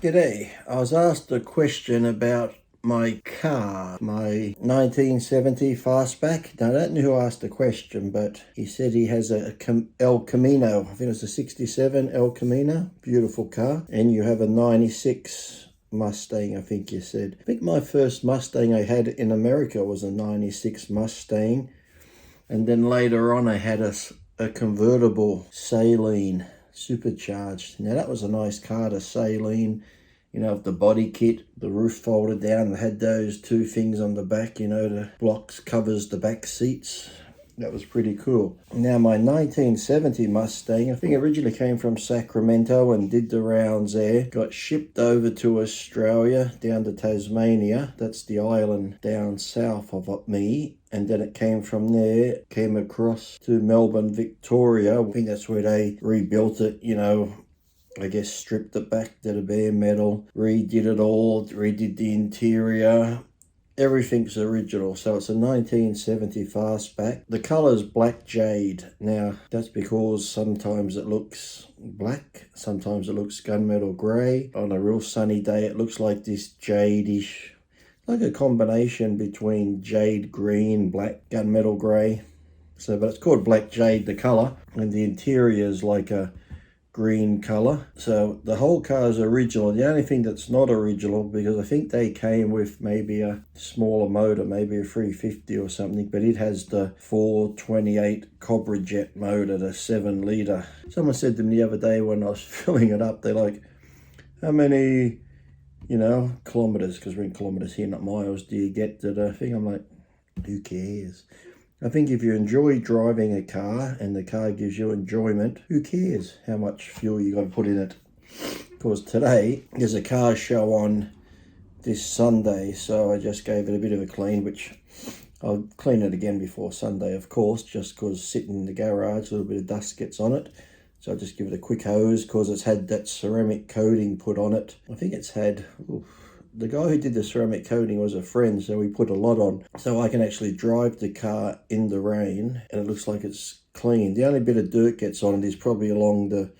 G'day. I was asked a question about my car, my 1970 Fastback. Now, I don't know who asked the question, but he said he has a El Camino. I think it's a 67 El Camino. Beautiful car. And you have a 96 Mustang, I think you said. I think my first Mustang I had in America was a 96 Mustang. And then later on I had a convertible Saline supercharged. Now that was a nice car, the Saline, with the body kit, the roof folded down, and had those two things on the back, the blocks covers the back seats. That was pretty cool. Now my 1970 Mustang, I think originally came from Sacramento and did the rounds there. Got shipped over to Australia, down to Tasmania. That's the island down south of me. And then it came from there, came across to Melbourne, Victoria. I think that's where they rebuilt it, I guess stripped it back to the bare metal, redid it all, redid the interior. Everything's original. So it's a 1970 Fastback. The colour's black jade. Now, that's because sometimes it looks black, sometimes it looks gunmetal grey. On a real sunny day, it looks like this jade-ish, like a combination between jade green, black, gunmetal grey. So, but it's called black jade, the colour. And the interior is like a green color. So the whole car is original. The only thing that's not original, because I think they came with maybe a smaller motor, maybe a 350 or something, but it has the 428 Cobra Jet motor, the 7-litre. Someone said to me the other day when I was filling it up, they're like, how many kilometers, because we're in kilometers here, not miles, do you get to the thing? I'm like, who cares? I think if you enjoy driving a car and the car gives you enjoyment, who cares how much fuel you got to put in it? Because today there's a car show on this Sunday, so I just gave it a bit of a clean, which I'll clean it again before Sunday, of course, just because sitting in the garage, a little bit of dust gets on it. So I'll just give it a quick hose because it's had that ceramic coating put on it. I think it's had... The guy who did the ceramic coating was a friend, so we put a lot on. So I can actually drive the car in the rain, and it looks like it's clean. The only bit of dirt gets on it is probably along the,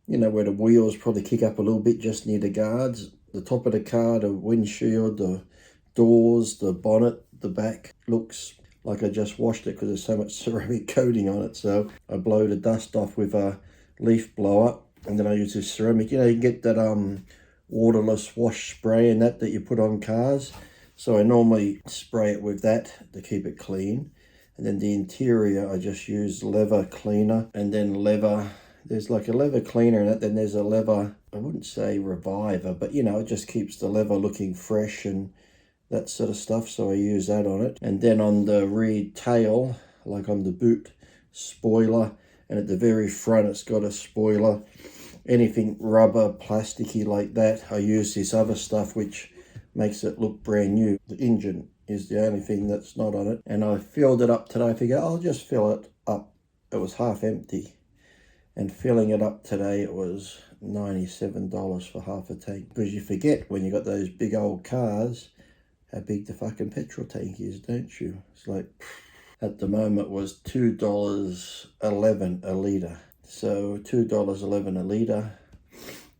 where the wheels probably kick up a little bit just near the guards. The top of the car, the windshield, the doors, the bonnet, the back looks like I just washed it because there's so much ceramic coating on it. So I blow the dust off with a leaf blower, and then I use this ceramic. You can get that waterless wash spray and that you put on cars. So I normally spray it with that to keep it clean. And then the interior, I just use leather cleaner, and then there's like a leather cleaner in it, then there's a leather, I wouldn't say reviver, but it just keeps the leather looking fresh and that sort of stuff. So I use that on it. And then on the rear tail, like on the boot spoiler, and at the very front it's got a spoiler. Anything rubber, plasticky like that, I use this other stuff which makes it look brand new. The engine is the only thing that's not on it. And I filled it up today. I figured I'll just fill it up. It was half empty. And filling it up today, it was $97 for half a tank. Because you forget when you got those big old cars, how big the fucking petrol tank is, don't you? It's like, at the moment was $2.11 a litre. So $2.11 a litre.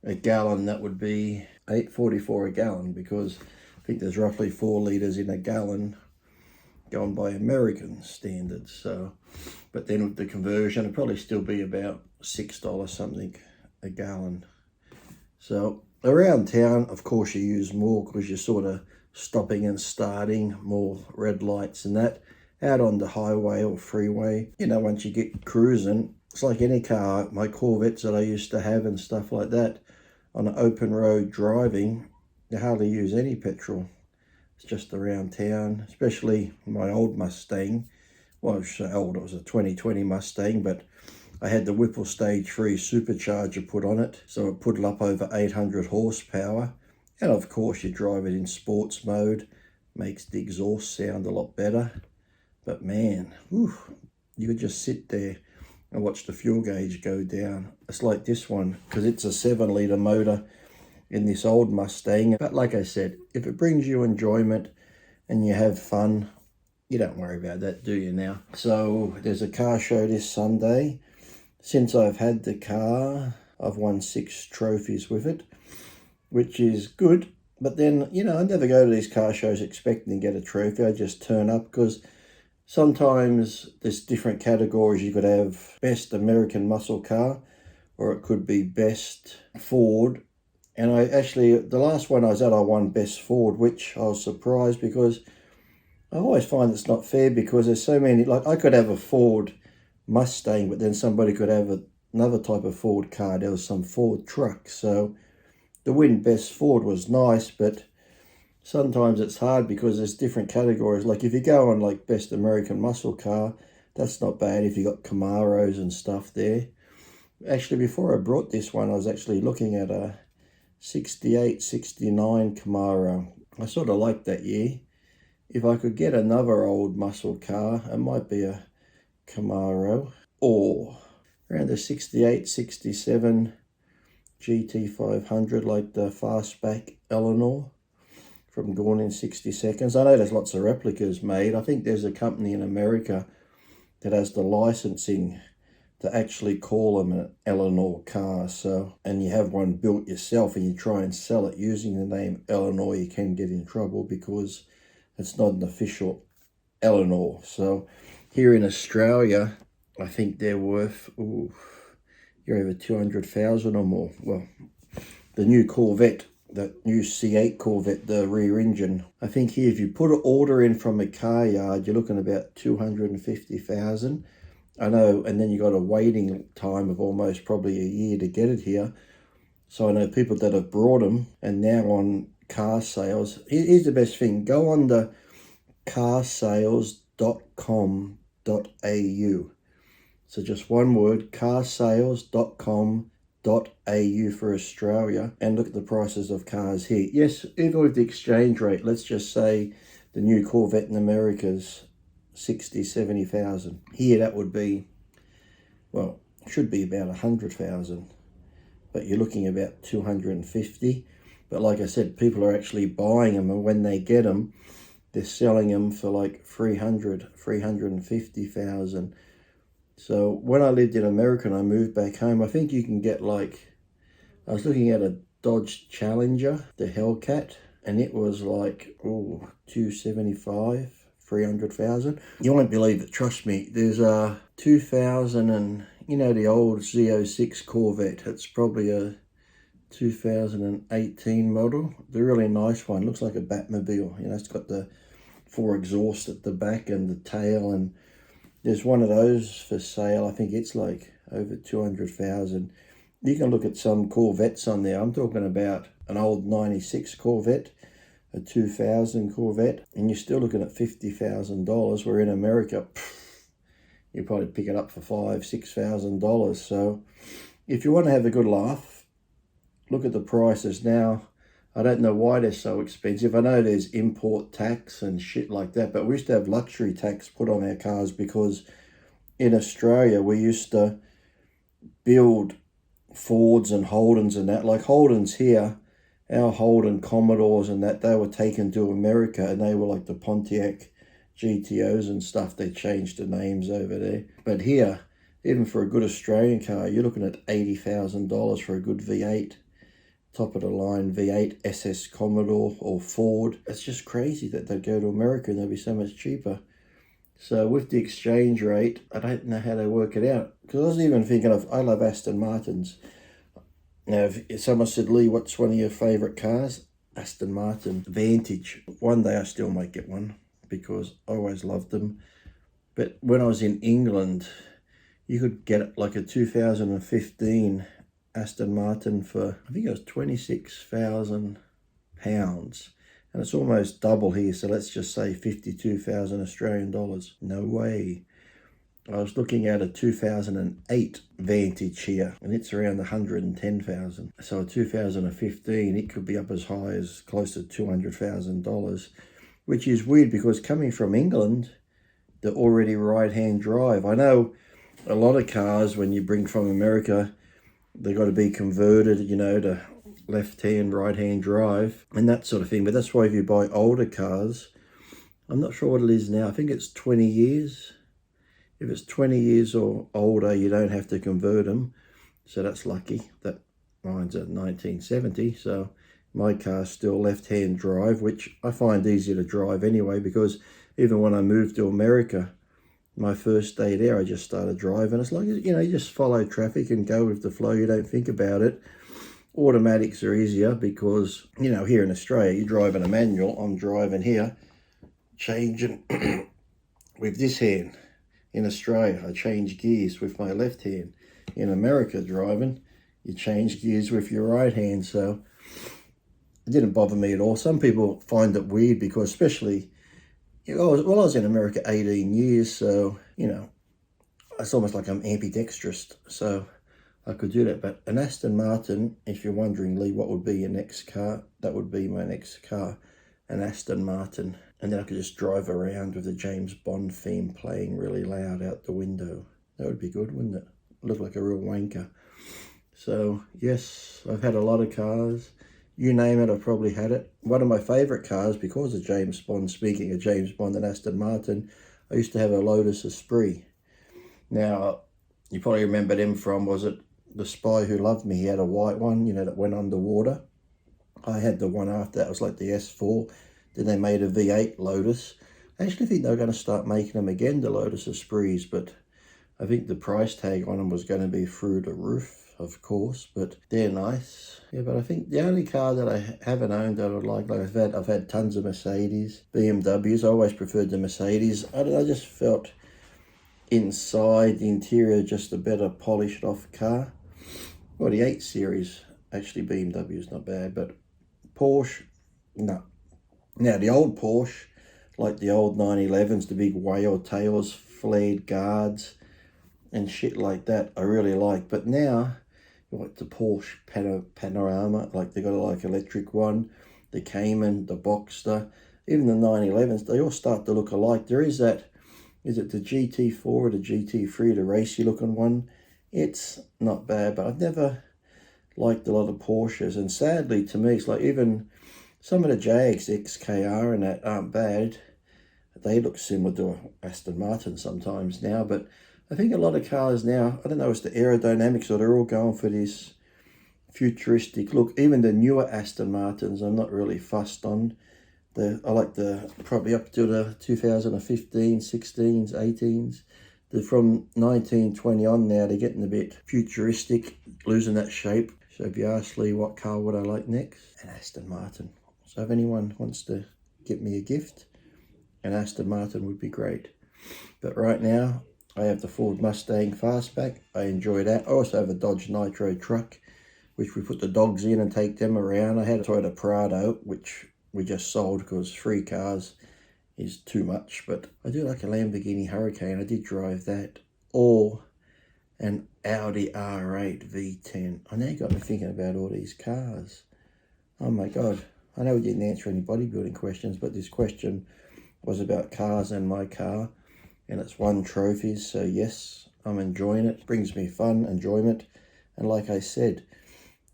A gallon, that would be $8.44 a gallon, because I think there's roughly 4 litres in a gallon going by American standards. So, but then with the conversion, it'd probably still be about $6 something a gallon. So around town, of course, you use more because you're sort of stopping and starting, more red lights and that. Out on the highway or freeway, once you get cruising, it's like any car, my Corvettes that I used to have and stuff like that, on an open road driving, you hardly use any petrol. It's just around town, especially my old Mustang. Well, it was so old, it was a 2020 Mustang, but I had the Whipple Stage 3 supercharger put on it, so it put it up over 800 horsepower. And of course, you drive it in sports mode, makes the exhaust sound a lot better. But man, whew, you could just sit there and watch the fuel gauge go down. It's like this one, because it's a 7-litre motor in this old Mustang. But like I said, if it brings you enjoyment and you have fun, you don't worry about that, do you now? So there's a car show this Sunday. Since I've had the car, I've won 6 trophies with it. which is good. But then, you know, I never go to these car shows expecting to get a trophy. I just turn up because sometimes there's different categories. You could have best American muscle car, or it could be best Ford. And I actually, the last one I was at, I won best Ford, which I was surprised because I always find it's not fair because there's so many, like I could have a Ford Mustang, but then somebody could have another type of Ford car. There was some Ford truck. So the win best Ford was nice, but sometimes it's hard because there's different categories. Like if you go on like best American muscle car, that's not bad if you got Camaros and stuff there. Actually, before I brought this one, I was actually looking at a 68, 69 Camaro. I sort of like that year. If I could get another old muscle car, it might be a Camaro or around the 68, 67 GT500, like the fastback Eleanor from Gone in 60 Seconds. I know there's lots of replicas made. I think there's a company in America that has the licensing to actually call them an Eleanor car. So, and you have one built yourself and you try and sell it using the name Eleanor, you can get in trouble because it's not an official Eleanor. So here in Australia, I think they're worth, you're over 200,000 or more. Well, the new Corvette, the new C8 Corvette, the rear engine, I think here if you put an order in from a car yard, you're looking about 250,000. I know, and then you got a waiting time of almost probably a year to get it here. So I know people that have brought them and now on car sales. Here's the best thing. Go on the carsales.com.au. So just one word, carsales.com.au for Australia, and look at the prices of cars here. Yes, even with the exchange rate, let's just say the new Corvette in America's 60, 70,000. Here that would be, well, should be about 100,000, but you're looking about 250. But like I said, people are actually buying them, and when they get them, they're selling them for like 350,000. So when I lived in America and I moved back home, I think you can get like, I was looking at a Dodge Challenger, the Hellcat, and it was like, 275. 300,000. You won't believe it, trust me. There's a 2000 and, you know, the old Z06 Corvette. It's probably a 2018 model. The really nice one. Looks like a Batmobile. You know, it's got the 4 exhausts at the back and the tail. And there's one of those for sale. I think it's like over 200,000. You can look at some Corvettes on there. I'm talking about an old 96 Corvette, a 2000 Corvette, and you're still looking at $50,000, where in America, you probably pick it up for $5,000-6,000. So if you want to have a good laugh, look at the prices now. I don't know why they're so expensive. I know there's import tax and shit like that, but we used to have luxury tax put on our cars because in Australia we used to build Fords and Holdens and that. Like Holdens here, our Holden Commodores and that, they were taken to America and they were like the Pontiac GTOs and stuff. They changed the names over there. But here, even for a good Australian car, you're looking at $80,000 for a good V8. Top of the line V8 SS Commodore or Ford. It's just crazy that they'd go to America and they'd be so much cheaper. So with the exchange rate, I don't know how they work it out. Because I was even thinking of, I love Aston Martins. Now, if someone said, Lee, what's one of your favourite cars? Aston Martin Vantage. One day I still might get one because I always loved them. But when I was in England, you could get like a 2015 Aston Martin for, I think it was £26,000. And it's almost double here, so let's just say 52,000 Australian dollars. No way. I was looking at a 2008 Vantage here, and it's around 110,000. So a 2015, it could be up as high as close to $200,000, which is weird because coming from England, they're already right-hand drive. I know a lot of cars, when you bring from America, they got to be converted, you know, to left-hand, right-hand drive and that sort of thing. But that's why if you buy older cars, I'm not sure what it is now. I think it's 20 years. If it's 20 years or older, you don't have to convert them. So that's lucky. That mine's at 1970. So My car's still left-hand drive, which I find easier to drive anyway, because even when I moved to America, my first day there, I just started driving. It's like, you know, you just follow traffic and go with the flow. You don't think about it. Automatics are easier because, you know, here in Australia, you're driving a manual. I'm driving here, changing with this hand. In Australia, I change gears with my left hand. In America, driving, you change gears with your right hand. So it didn't bother me at all. Some people find it weird because, especially, you know, I was in America 18 years, so, you know, it's almost like I'm ambidextrous, so I could do that. But an Aston Martin, if you're wondering, Lee, what would be your next car? That would be my next car, an Aston Martin. And then I could just drive around with the James Bond theme playing really loud out the window. That would be good, wouldn't it? Look like a real wanker. So, yes, I've had a lot of cars. You name it, I've probably had it. One of my favourite cars, because of James Bond, speaking of James Bond and Aston Martin, I used to have a Lotus Esprit. Now, you probably remember them from, was it The Spy Who Loved Me? He had a white one, you know, that went underwater. I had the one after that, was like the S4. Then they made a V8 Lotus. I actually think they were going to start making them again, the Lotus Esprits, but I think the price tag on them was going to be through the roof, of course, but they're nice. Yeah, but I think the only car that I haven't owned that I would like I've had tons of Mercedes, BMWs. I always preferred the Mercedes. I just felt inside the interior just a better polished off car. Well, the 8 Series, actually BMW is not bad, but Porsche, no. Now the old Porsche, like the old 911s, the big whale tails, flared guards, and shit like that, I really like. But now, like the Porsche Panorama, like they got a like electric one, the Cayman, the Boxster, even the 911s, they all start to look alike. There is that, is it the GT4 or the GT3, the racy looking one? It's not bad, but I've never liked a lot of Porsches. And sadly, to me, it's like even some of the Jags XKR and that aren't bad. They look similar to Aston Martin sometimes now, but I think a lot of cars now, I don't know, it's the aerodynamics, or they're all going for this futuristic look. Even the newer Aston Martins, I'm not really fussed on. I like the, probably up to the 2015, 16s, 18s. They're from 1920 on now, they're getting a bit futuristic, losing that shape. So if you ask Lee, what car would I like next? An Aston Martin. So if anyone wants to get me a gift, an Aston Martin would be great. But right now, I have the Ford Mustang Fastback. I enjoy that. I also have a Dodge Nitro truck, which we put the dogs in and take them around. I had a Toyota Prado, which we just sold because 3 cars is too much. But I do like a Lamborghini Hurricane. I did drive that. Or an Audi R8 V10. I know you got me thinking about all these cars. Oh my God. I know we didn't answer any bodybuilding questions, but this question was about cars and my car. And it's won trophies, so yes, I'm enjoying it. It brings me fun, enjoyment. And like I said,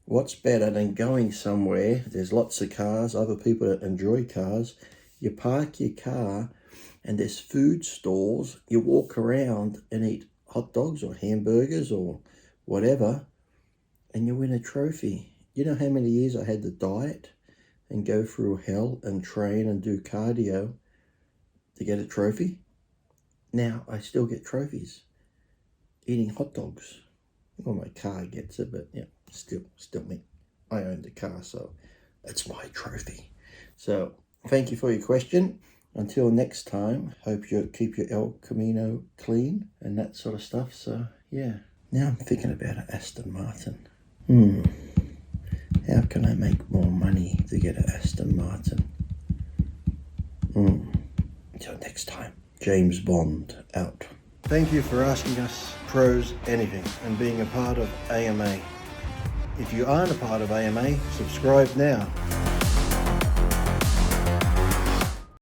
what's better than going somewhere, there's lots of cars, other people that enjoy cars, you park your car and there's food stalls, you walk around and eat hot dogs or hamburgers or whatever, and you win a trophy. You know how many years I had to diet and go through hell and train and do cardio to get a trophy? Now I still get trophies eating hot dogs. Well, my car gets it, but yeah, still me. I own the car, so it's my trophy. So thank you for your question. Until next time, hope you keep your El Camino clean and that sort of stuff. So yeah, now I'm thinking about an Aston Martin. How can I make more money to get an Aston Martin? Until next time. James Bond out. Thank you for asking us pros anything and being a part of AMA. If you aren't a part of AMA, subscribe now.